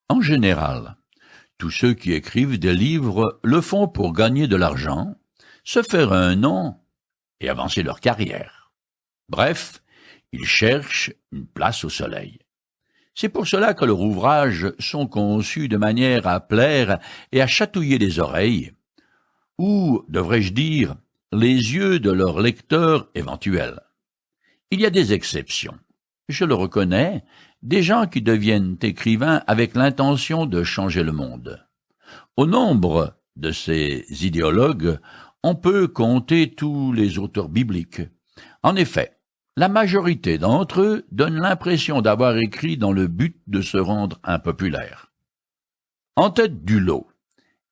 En général, tous ceux qui écrivent des livres le font pour gagner de l'argent, se faire un nom et avancer leur carrière. Bref, ils cherchent une place au soleil. C'est pour cela que leurs ouvrages sont conçus de manière à plaire et à chatouiller les oreilles, ou, devrais-je dire, les yeux de leurs lecteurs éventuels. Il y a des exceptions. Je le reconnais, des gens qui deviennent écrivains avec l'intention de changer le monde. Au nombre de ces idéologues, on peut compter tous les auteurs bibliques. En effet, la majorité d'entre eux donnent l'impression d'avoir écrit dans le but de se rendre impopulaires. En tête du lot,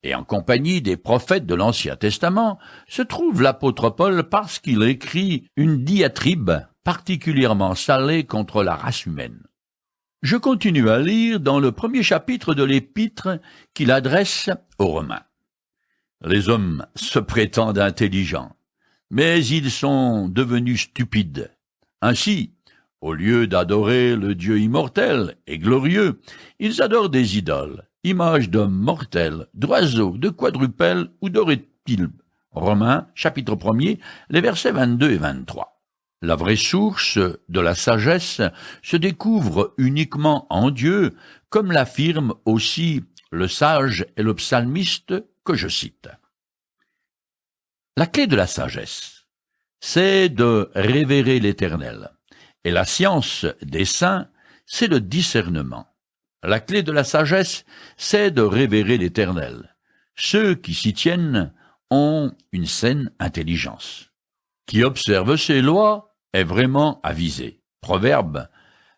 et en compagnie des prophètes de l'Ancien Testament, se trouve l'apôtre Paul parce qu'il écrit une diatribe particulièrement salée contre la race humaine. Je continue à lire dans le premier chapitre de l'épître qu'il adresse aux Romains. Les hommes se prétendent intelligents, mais ils sont devenus stupides. Ainsi, au lieu d'adorer le Dieu immortel et glorieux, ils adorent des idoles, images d'hommes mortels, d'oiseaux, de quadrupèdes ou de reptiles. Romains, chapitre 1er, les versets 22 et 23. La vraie source de la sagesse se découvre uniquement en Dieu, comme l'affirme aussi le sage et le psalmiste que je cite. La clé de la sagesse, c'est de révérer l'Éternel, et la science des saints, c'est le discernement. La clé de la sagesse, c'est de révérer l'Éternel. Ceux qui s'y tiennent ont une saine intelligence. Qui observe ses lois est vraiment avisé. Proverbe,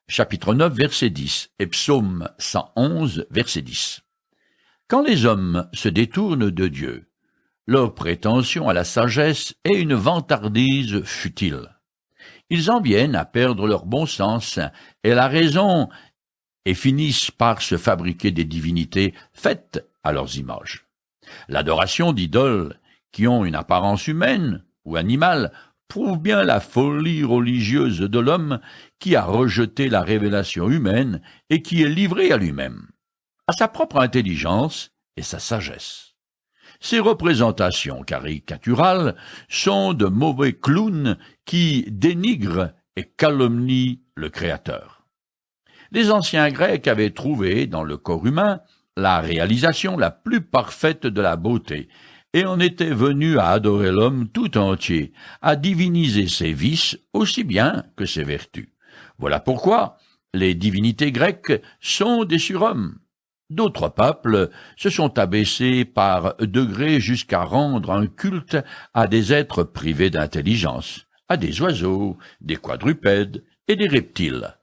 chapitre 9, verset 10, et Psaume 111, verset 10. Quand les hommes se détournent de Dieu, leur prétention à la sagesse est une vantardise futile. Ils en viennent à perdre leur bon sens et la raison et finissent par se fabriquer des divinités faites à leurs images. L'adoration d'idoles qui ont une apparence humaine ou animale prouve bien la folie religieuse de l'homme qui a rejeté la révélation humaine et qui est livré à lui-même, à sa propre intelligence et sa sagesse. Ces représentations caricaturales sont de mauvais clowns qui dénigrent et calomnient le Créateur. Les anciens Grecs avaient trouvé dans le corps humain la réalisation la plus parfaite de la beauté, et en étaient venus à adorer l'homme tout entier, à diviniser ses vices aussi bien que ses vertus. Voilà pourquoi les divinités grecques sont des surhommes. D'autres peuples se sont abaissés par degrés jusqu'à rendre un culte à des êtres privés d'intelligence, à des oiseaux, des quadrupèdes et des reptiles.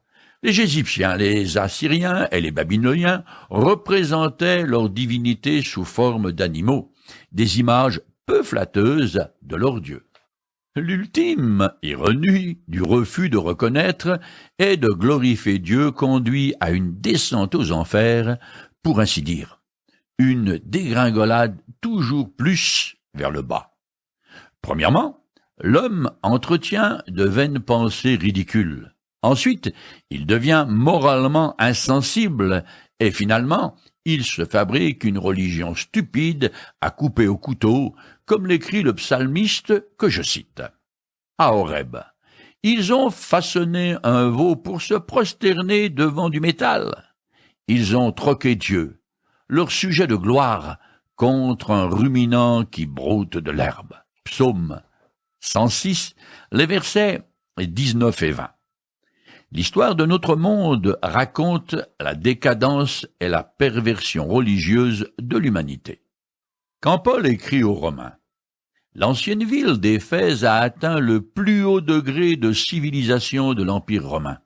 Les Égyptiens, les Assyriens et les Babyloniens représentaient leur divinité sous forme d'animaux, des images peu flatteuses de leurs dieux. L'ultime ironie du refus de reconnaître et de glorifier Dieu conduit à une descente aux enfers, pour ainsi dire, une dégringolade toujours plus vers le bas. Premièrement, l'homme entretient de vaines pensées ridicules. Ensuite, il devient moralement insensible et finalement, il se fabrique une religion stupide à couper au couteau, comme l'écrit le psalmiste que je cite. À Horeb, ils ont façonné un veau pour se prosterner devant du métal. Ils ont troqué Dieu, leur sujet de gloire, contre un ruminant qui broute de l'herbe. Psaume 106, les versets 19 et 20. L'histoire de notre monde raconte la décadence et la perversion religieuse de l'humanité. Quand Paul écrit aux Romains, l'ancienne ville d'Éphèse a atteint le plus haut degré de civilisation de l'Empire romain.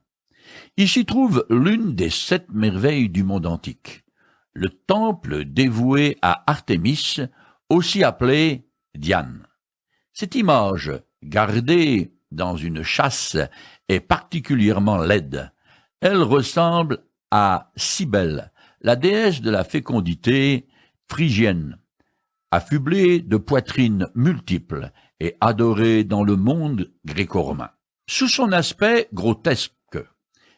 Il s'y trouve l'une des 7 merveilles du monde antique, le temple dévoué à Artémis, aussi appelé Diane. Cette image, gardée dans une châsse, est particulièrement laide. Elle ressemble à Cybèle, la déesse de la fécondité phrygienne, affublée de poitrines multiples et adorée dans le monde gréco-romain. Sous son aspect grotesque,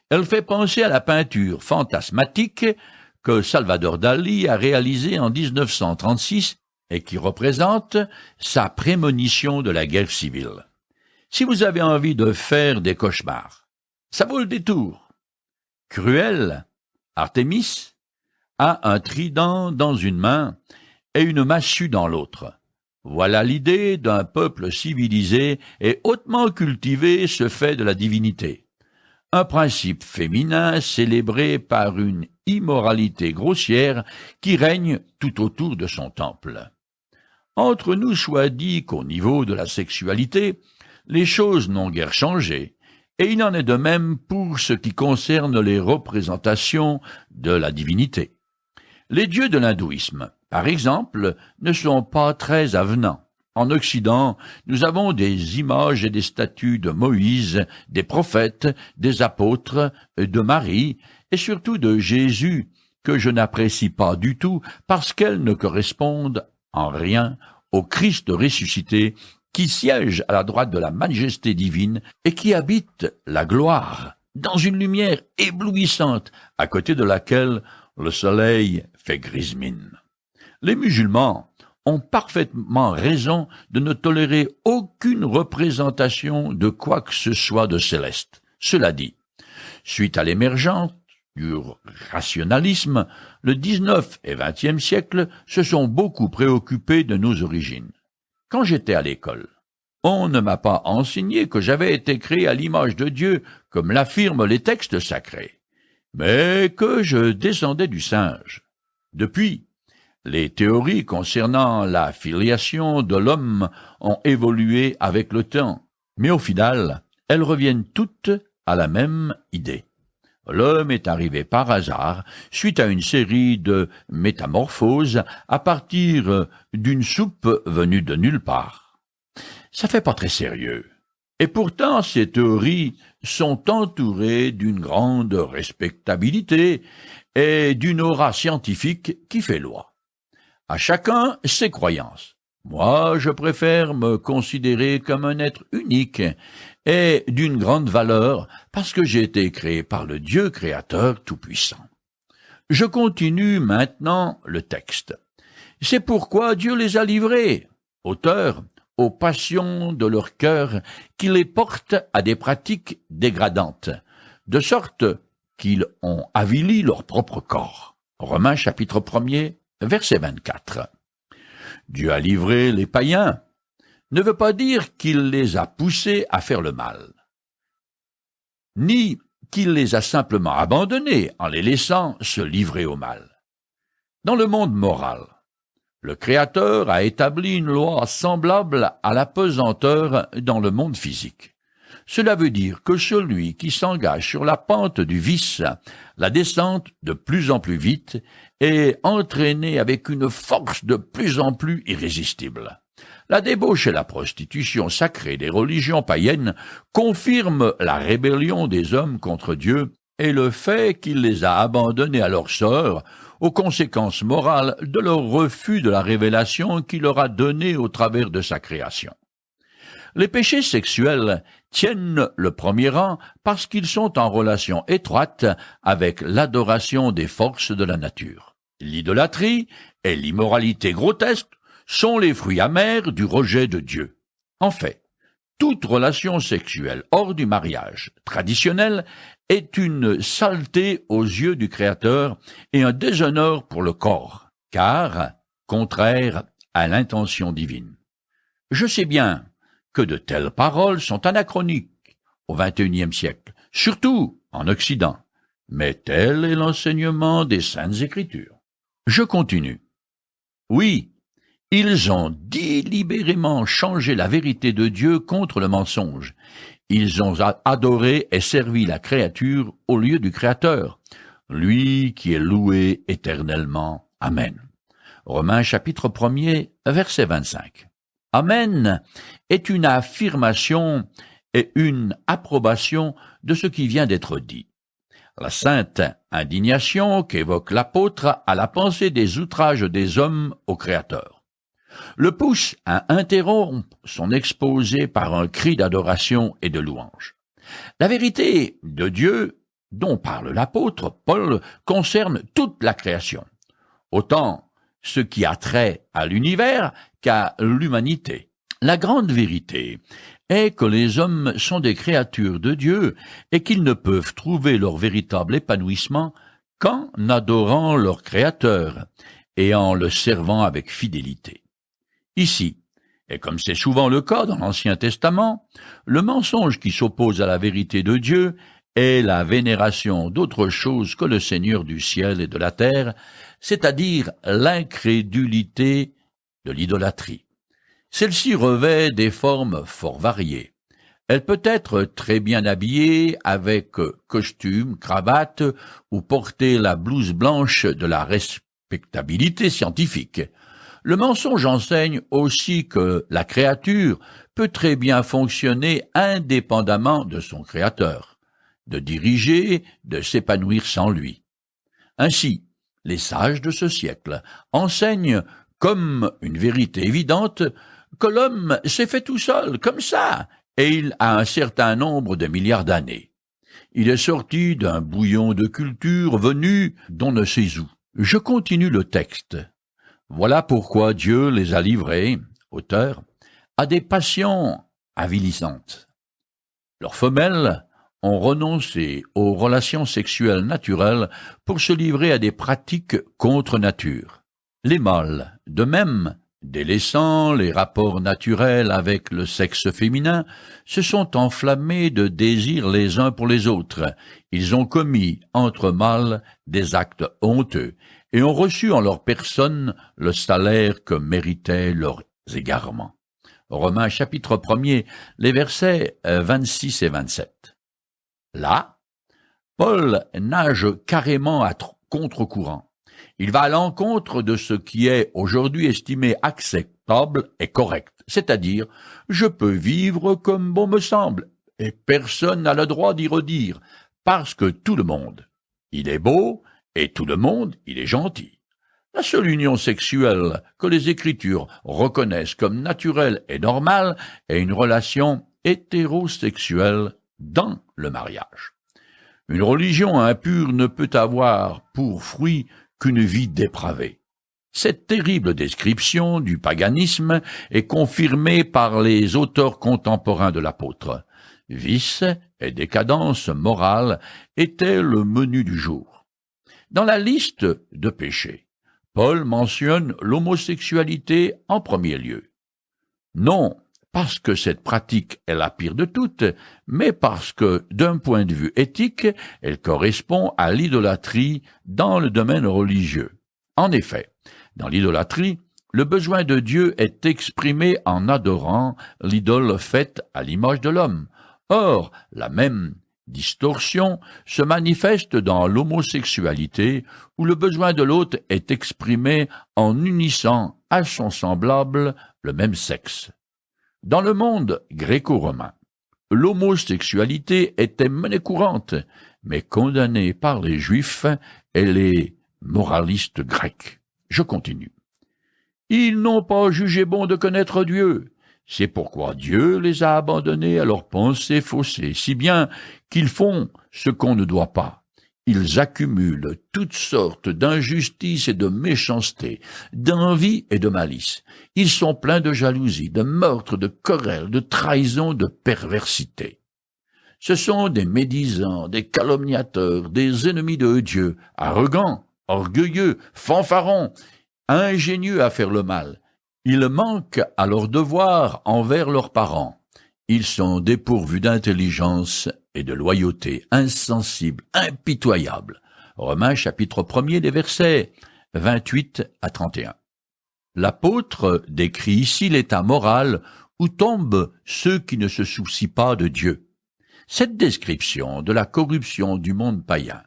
elle fait penser à la peinture fantasmatique que Salvador Dali a réalisé en 1936 et qui représente sa prémonition de la guerre civile. Si vous avez envie de faire des cauchemars, ça vaut le détour. Cruel, Artémis, a un trident dans une main et une massue dans l'autre. Voilà l'idée d'un peuple civilisé et hautement cultivé se fait de la divinité. Un principe féminin célébré par une immoralité grossière qui règne tout autour de son temple. Entre nous soit dit qu'au niveau de la sexualité, les choses n'ont guère changé, et il en est de même pour ce qui concerne les représentations de la divinité. Les dieux de l'hindouisme, par exemple, ne sont pas très avenants. En Occident, nous avons des images et des statues de Moïse, des prophètes, des apôtres, de Marie, et surtout de Jésus, que je n'apprécie pas du tout parce qu'elles ne correspondent en rien au Christ ressuscité qui siège à la droite de la majesté divine et qui habite la gloire dans une lumière éblouissante à côté de laquelle le soleil fait grise mine. Les musulmans ont parfaitement raison de ne tolérer aucune représentation de quoi que ce soit de céleste. Cela dit, suite à l'émergence du rationalisme, le 19 et 20e siècle se sont beaucoup préoccupés de nos origines. Quand j'étais à l'école, on ne m'a pas enseigné que j'avais été créé à l'image de Dieu, comme l'affirment les textes sacrés, mais que je descendais du singe. Depuis, les théories concernant la filiation de l'homme ont évolué avec le temps, mais au final, elles reviennent toutes à la même idée. L'homme est arrivé par hasard, suite à une série de métamorphoses, à partir d'une soupe venue de nulle part. Ça fait pas très sérieux. Et pourtant, ces théories sont entourées d'une grande respectabilité et d'une aura scientifique qui fait loi. À chacun ses croyances. Moi, je préfère me considérer comme un être unique et d'une grande valeur parce que j'ai été créé par le Dieu créateur tout-puissant. Je continue maintenant le texte. C'est pourquoi Dieu les a livrés, auteurs, aux passions de leur cœur qui les portent à des pratiques dégradantes, de sorte qu'ils ont avili leur propre corps. Romains chapitre 1er, verset 24. Dieu a livré les païens ne veut pas dire qu'il les a poussés à faire le mal, ni qu'il les a simplement abandonnés en les laissant se livrer au mal. Dans le monde moral, le Créateur a établi une loi semblable à la pesanteur dans le monde physique. Cela veut dire que celui qui s'engage sur la pente du vice, la descente de plus en plus vite, est entraîné avec une force de plus en plus irrésistible. La débauche et la prostitution sacrée des religions païennes confirment la rébellion des hommes contre Dieu et le fait qu'il les a abandonnés à leur sort, aux conséquences morales de leur refus de la révélation qu'il leur a donnée au travers de sa création. Les péchés sexuels tiennent le premier rang parce qu'ils sont en relation étroite avec l'adoration des forces de la nature. L'idolâtrie et l'immoralité grotesque sont les fruits amers du rejet de Dieu. En fait, toute relation sexuelle hors du mariage traditionnel est une saleté aux yeux du Créateur et un déshonneur pour le corps, car contraire à l'intention divine. Je sais bien que de telles paroles sont anachroniques au XXIe siècle, surtout en Occident, mais tel est l'enseignement des Saintes Écritures. Je continue. Oui, ils ont délibérément changé la vérité de Dieu contre le mensonge. Ils ont adoré et servi la créature au lieu du Créateur, lui qui est loué éternellement. Amen. Romains chapitre 1er, verset 25. Amen est une affirmation et une approbation de ce qui vient d'être dit. La sainte indignation qu'évoque l'apôtre à la pensée des outrages des hommes au Créateur le pousse à interrompre son exposé par un cri d'adoration et de louange. La vérité de Dieu dont parle l'apôtre Paul concerne toute la création, autant ce qui a trait à l'univers qu'à l'humanité. La grande vérité est que les hommes sont des créatures de Dieu et qu'ils ne peuvent trouver leur véritable épanouissement qu'en adorant leur Créateur et en le servant avec fidélité. Ici, et comme c'est souvent le cas dans l'Ancien Testament, le mensonge qui s'oppose à la vérité de Dieu est la vénération d'autre chose que le Seigneur du ciel et de la terre, c'est-à-dire l'incrédulité de l'idolâtrie. Celle-ci revêt des formes fort variées. Elle peut être très bien habillée avec costume, cravate ou porter la blouse blanche de la respectabilité scientifique. Le mensonge enseigne aussi que la créature peut très bien fonctionner indépendamment de son créateur, de diriger, de s'épanouir sans lui. Ainsi, les sages de ce siècle enseignent comme une vérité évidente que l'homme s'est fait tout seul, comme ça, et il a un certain nombre de milliards d'années. Il est sorti d'un bouillon de culture venu d'on ne sait où. Je continue le texte. Voilà pourquoi Dieu les a livrés, auteur, à des passions avilissantes. Leurs femelles ont renoncé aux relations sexuelles naturelles pour se livrer à des pratiques contre nature. Les mâles, de même, délaissant les rapports naturels avec le sexe féminin, se sont enflammés de désirs les uns pour les autres. Ils ont commis, entre mâles, des actes honteux et ont reçu en leur personne le salaire que méritaient leurs égarements. Romains chapitre 1er, les versets 26 et 27. Là, Paul nage carrément à contre-courant. Il va à l'encontre de ce qui est aujourd'hui estimé acceptable et correct, c'est-à-dire « je peux vivre comme bon me semble » et personne n'a le droit d'y redire, parce que tout le monde, il est beau et tout le monde, il est gentil. La seule union sexuelle que les Écritures reconnaissent comme naturelle et normale est une relation hétérosexuelle dans le mariage. Une religion impure ne peut avoir pour fruit qu'une vie dépravée. Cette terrible description du paganisme est confirmée par les auteurs contemporains de l'apôtre. Vice et décadence morale étaient le menu du jour. Dans la liste de péchés, Paul mentionne l'homosexualité en premier lieu. Non parce que cette pratique est la pire de toutes, mais parce que, d'un point de vue éthique, elle correspond à l'idolâtrie dans le domaine religieux. En effet, dans l'idolâtrie, le besoin de Dieu est exprimé en adorant l'idole faite à l'image de l'homme. Or, la même distorsion se manifeste dans l'homosexualité, où le besoin de l'autre est exprimé en unissant à son semblable le même sexe. Dans le monde gréco-romain, l'homosexualité était monnaie courante, mais condamnée par les Juifs et les moralistes grecs. Je continue. Ils n'ont pas jugé bon de connaître Dieu. C'est pourquoi Dieu les a abandonnés à leurs pensées faussées, si bien qu'ils font ce qu'on ne doit pas. Ils accumulent toutes sortes d'injustices et de méchanceté, d'envie et de malice. Ils sont pleins de jalousie, de meurtre, de querelles, de trahison, de perversité. Ce sont des médisants, des calomniateurs, des ennemis de Dieu, arrogants, orgueilleux, fanfarons, ingénieux à faire le mal. Ils manquent à leur devoir envers leurs parents. Ils sont dépourvus d'intelligence et de loyauté, insensibles, impitoyables. Romains chapitre 1er, les versets 28 à 31. L'apôtre décrit ici l'état moral où tombent ceux qui ne se soucient pas de Dieu. Cette description de la corruption du monde païen,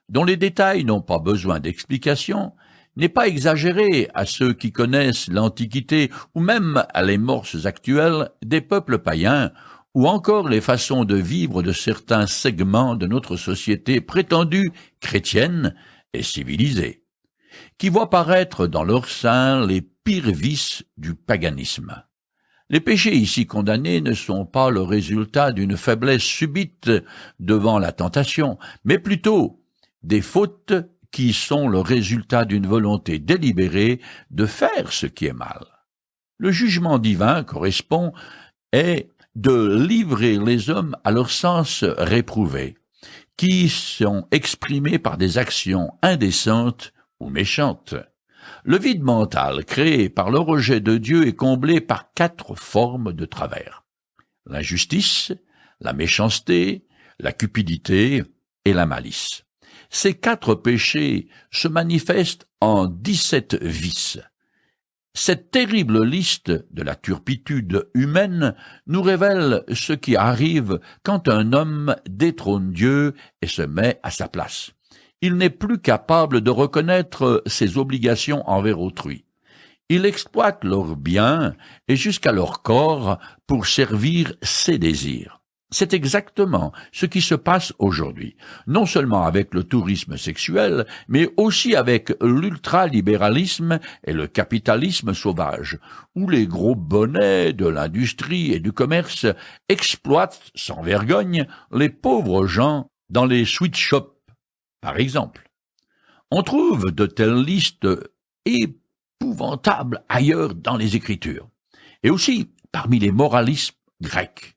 dont les détails n'ont pas besoin d'explication, n'est pas exagérée à ceux qui connaissent l'Antiquité ou même à les morses actuelles des peuples païens ou encore les façons de vivre de certains segments de notre société prétendue chrétienne et civilisée, qui voient paraître dans leur sein les pires vices du paganisme. Les péchés ici condamnés ne sont pas le résultat d'une faiblesse subite devant la tentation, mais plutôt des fautes qui sont le résultat d'une volonté délibérée de faire ce qui est mal. Le jugement divin correspond est de livrer les hommes à leur sens réprouvé, qui sont exprimés par des actions indécentes ou méchantes. Le vide mental créé par le rejet de Dieu est comblé par 4 formes de travers: l'injustice, la méchanceté, la cupidité et la malice. Ces 4 péchés se manifestent en 17 vices. Cette terrible liste de la turpitude humaine nous révèle ce qui arrive quand un homme détrône Dieu et se met à sa place. Il n'est plus capable de reconnaître ses obligations envers autrui. Il exploite leurs biens et jusqu'à leur corps pour servir ses désirs. C'est exactement ce qui se passe aujourd'hui, non seulement avec le tourisme sexuel, mais aussi avec l'ultralibéralisme et le capitalisme sauvage, où les gros bonnets de l'industrie et du commerce exploitent sans vergogne les pauvres gens dans les sweet shops, par exemple. On trouve de telles listes épouvantables ailleurs dans les Écritures, et aussi parmi les moralistes grecs.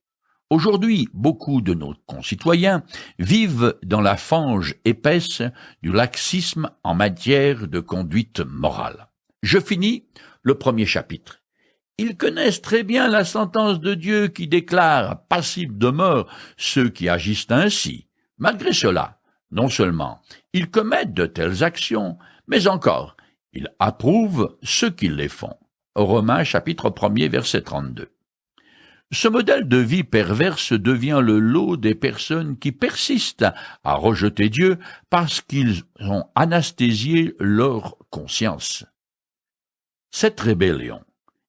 Aujourd'hui, beaucoup de nos concitoyens vivent dans la fange épaisse du laxisme en matière de conduite morale. Je finis le premier chapitre. Ils connaissent très bien la sentence de Dieu qui déclare passibles de mort ceux qui agissent ainsi. Malgré cela, non seulement ils commettent de telles actions, mais encore, ils approuvent ceux qui les font. Romains chapitre 1er verset 32. Ce modèle de vie perverse devient le lot des personnes qui persistent à rejeter Dieu parce qu'ils ont anesthésié leur conscience. Cette rébellion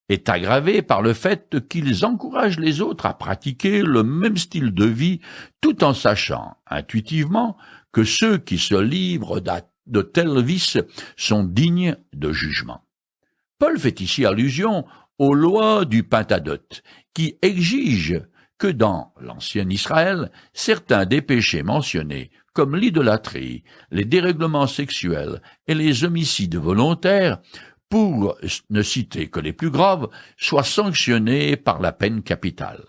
est aggravée par le fait qu'ils encouragent les autres à pratiquer le même style de vie tout en sachant intuitivement que ceux qui se livrent de tels vices sont dignes de jugement. Paul fait ici allusion aux lois du Pentateuque, qui exigent que dans l'ancien Israël, certains des péchés mentionnés, comme l'idolâtrie, les dérèglements sexuels et les homicides volontaires, pour ne citer que les plus graves, soient sanctionnés par la peine capitale.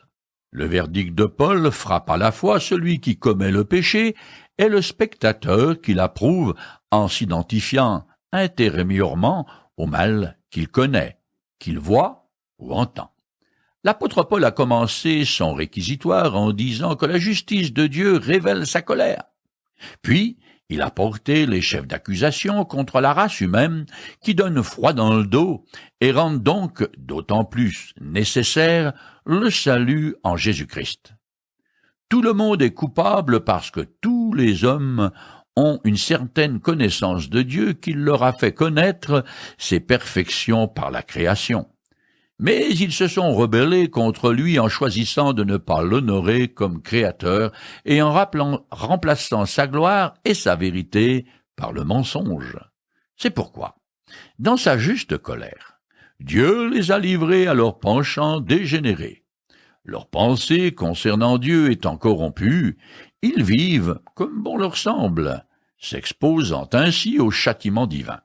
Le verdict de Paul frappe à la fois celui qui commet le péché et le spectateur qui l'approuve en s'identifiant intérieurement au mal qu'il connaît, qu'il voit ou entend. L'apôtre Paul a commencé son réquisitoire en disant que la justice de Dieu révèle sa colère. Puis, il a porté les chefs d'accusation contre la race humaine qui donne froid dans le dos et rend donc d'autant plus nécessaire le salut en Jésus-Christ. Tout le monde est coupable parce que tous les hommes ont une certaine connaissance de Dieu qui leur a fait connaître ses perfections par la création. Mais ils se sont rebellés contre lui en choisissant de ne pas l'honorer comme créateur et en remplaçant sa gloire et sa vérité par le mensonge. C'est pourquoi, dans sa juste colère, Dieu les a livrés à leurs penchants dégénérés. Leurs pensées concernant Dieu étant corrompues, ils vivent comme bon leur semble, s'exposant ainsi au châtiment divin.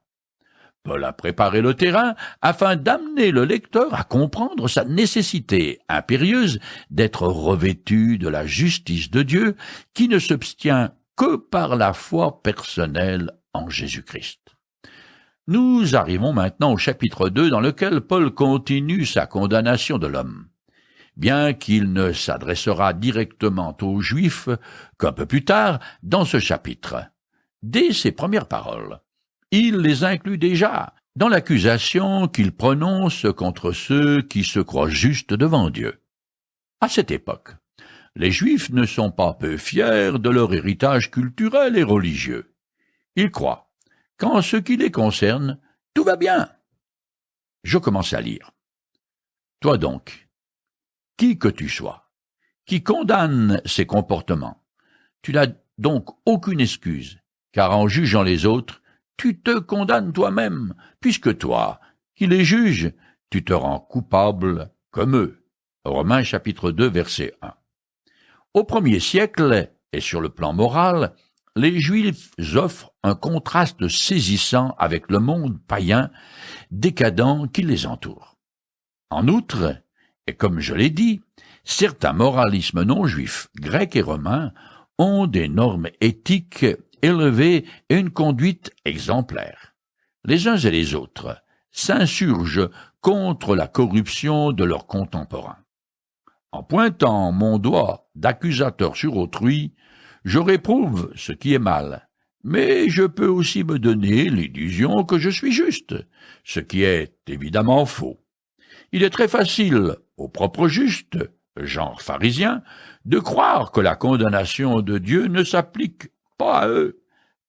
Paul a préparé le terrain afin d'amener le lecteur à comprendre sa nécessité impérieuse d'être revêtu de la justice de Dieu qui ne s'obtient que par la foi personnelle en Jésus-Christ. Nous arrivons maintenant au chapitre 2 dans lequel Paul continue sa condamnation de l'homme. Bien qu'il ne s'adressera directement aux Juifs qu'un peu plus tard dans ce chapitre, dès ses premières paroles, il les inclut déjà dans l'accusation qu'il prononce contre ceux qui se croient justes devant Dieu. À cette époque, les Juifs ne sont pas peu fiers de leur héritage culturel et religieux. Ils croient qu'en ce qui les concerne, tout va bien. Je commence à lire. Toi donc, qui que tu sois, qui condamne ces comportements, tu n'as donc aucune excuse, car en jugeant les autres, tu te condamnes toi-même, puisque toi, qui les juges, tu te rends coupable comme eux. Romains chapitre 2, verset 1. Au 1er siècle, et sur le plan moral, les Juifs offrent un contraste saisissant avec le monde païen décadent qui les entoure. En outre, et comme je l'ai dit, certains moralismes non juifs, grecs et romains, ont des normes éthiques élevées et une conduite exemplaire. Les uns et les autres s'insurgent contre la corruption de leurs contemporains. En pointant mon doigt d'accusateur sur autrui, je réprouve ce qui est mal, mais je peux aussi me donner l'illusion que je suis juste, ce qui est évidemment faux. Il est très facile aux propres justes, genre pharisiens, de croire que la condamnation de Dieu ne s'applique pas à eux,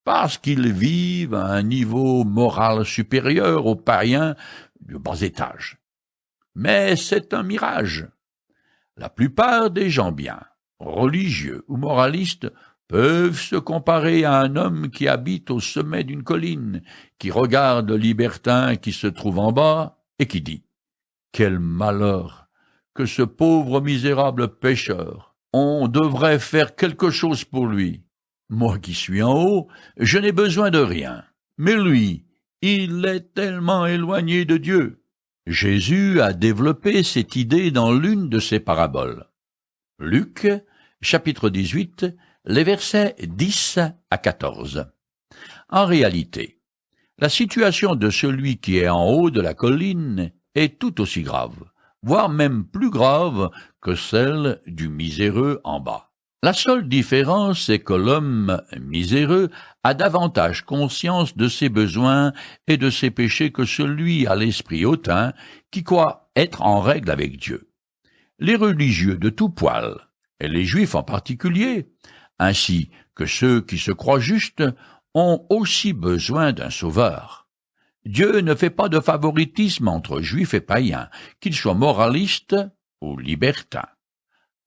parce qu'ils vivent à un niveau moral supérieur aux païens du bas étage. Mais c'est un mirage. La plupart des gens bien, religieux ou moralistes, peuvent se comparer à un homme qui habite au sommet d'une colline, qui regarde le libertin qui se trouve en bas et qui dit « Quel malheur que ce pauvre misérable pécheur! On devrait faire quelque chose pour lui. Moi qui suis en haut, je n'ai besoin de rien. Mais lui, il est tellement éloigné de Dieu. » Jésus a développé cette idée dans l'une de ses paraboles. Luc, chapitre 18, les versets 10 à 14. En réalité, la situation de celui qui est en haut de la colline est tout aussi grave, voire même plus grave que celle du miséreux en bas. La seule différence est que l'homme miséreux a davantage conscience de ses besoins et de ses péchés que celui à l'esprit hautain qui croit être en règle avec Dieu. Les religieux de tout poil, et les Juifs en particulier, ainsi que ceux qui se croient justes, ont aussi besoin d'un sauveur. Dieu ne fait pas de favoritisme entre Juifs et païens, qu'ils soient moralistes ou libertins.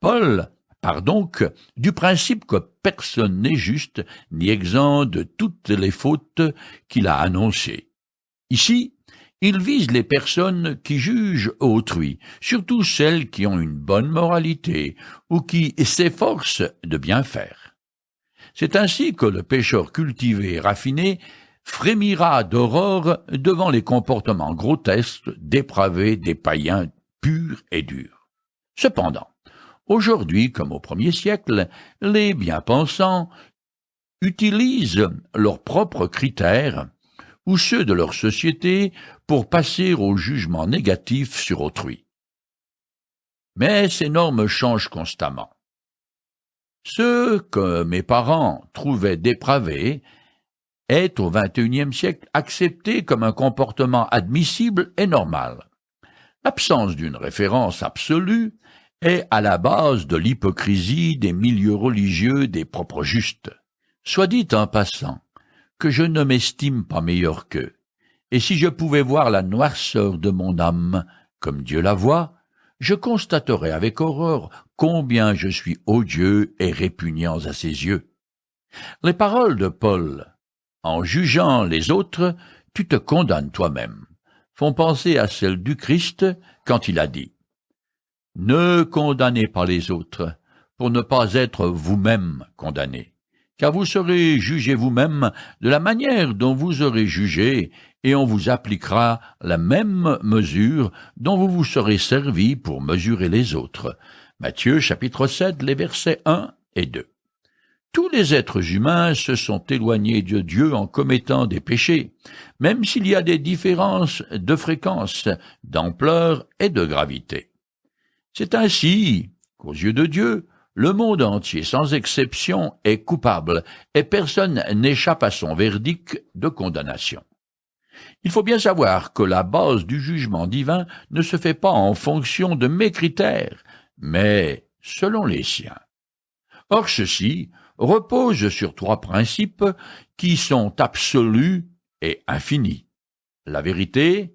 Paul part donc du principe que personne n'est juste ni exempt de toutes les fautes qu'il a annoncées. Ici, il vise les personnes qui jugent autrui, surtout celles qui ont une bonne moralité ou qui s'efforcent de bien faire. C'est ainsi que le pécheur cultivé et raffiné frémira d'horreur devant les comportements grotesques, dépravés des païens purs et durs. Cependant, aujourd'hui, comme au 1er siècle, les bien-pensants utilisent leurs propres critères ou ceux de leur société pour passer au jugement négatif sur autrui. Mais ces normes changent constamment. Ce que mes parents trouvaient dépravé est au XXIe siècle accepté comme un comportement admissible et normal. L'absence d'une référence absolue est à la base de l'hypocrisie des milieux religieux des propres justes. Soit dit en passant que je ne m'estime pas meilleur qu'eux, et si je pouvais voir la noirceur de mon âme comme Dieu la voit, je constaterais avec horreur combien je suis odieux et répugnant à ses yeux. Les paroles de Paul, en jugeant les autres, tu te condamnes toi-même, font penser à celles du Christ quand il a dit « Ne condamnez pas les autres, pour ne pas être vous-même condamnés, car vous serez jugés vous-même de la manière dont vous aurez jugé, et on vous appliquera la même mesure dont vous vous serez servi pour mesurer les autres. » Matthieu chapitre 7, les versets 1 et 2. Tous les êtres humains se sont éloignés de Dieu en commettant des péchés, même s'il y a des différences de fréquence, d'ampleur et de gravité. C'est ainsi qu'aux yeux de Dieu, le monde entier, sans exception, est coupable, et personne n'échappe à son verdict de condamnation. Il faut bien savoir que la base du jugement divin ne se fait pas en fonction de mes critères, mais selon les siens. Or ceci repose sur 3 principes qui sont absolus et infinis: la vérité,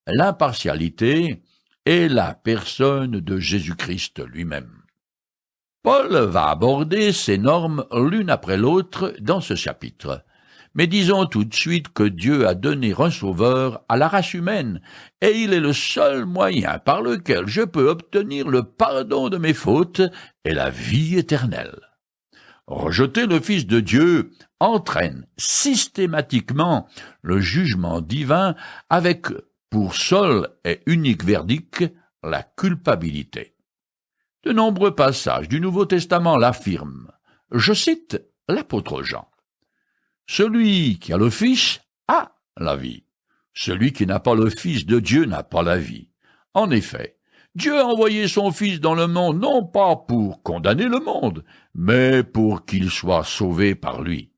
l'impartialité et la personne de Jésus-Christ lui-même. Paul va aborder ces normes l'une après l'autre dans ce chapitre, Mais disons tout de suite que Dieu a donné un sauveur à la race humaine, et il est le seul moyen par lequel je peux obtenir le pardon de mes fautes et la vie éternelle. Rejeter le Fils de Dieu entraîne systématiquement le jugement divin avec pour seul et unique verdict la culpabilité. De nombreux passages du Nouveau Testament l'affirment. Je cite l'apôtre Jean. « Celui qui a le Fils a la vie. Celui qui n'a pas le Fils de Dieu n'a pas la vie. En effet, Dieu a envoyé son Fils dans le monde non pas pour condamner le monde, mais pour qu'il soit sauvé par lui.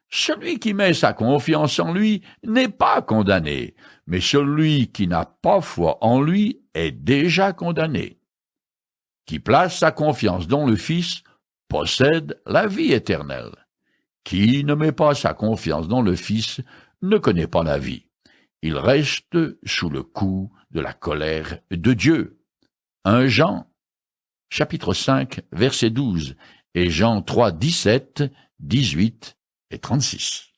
Celui qui met sa confiance en lui n'est pas condamné, mais celui qui n'a pas foi en lui est déjà condamné. Qui place sa confiance dans le Fils possède la vie éternelle. Qui ne met pas sa confiance dans le Fils ne connaît pas la vie. Il reste sous le coup de la colère de Dieu. 1 Jean, chapitre 5, verset 12, et Jean 3, 17, 18 et 36.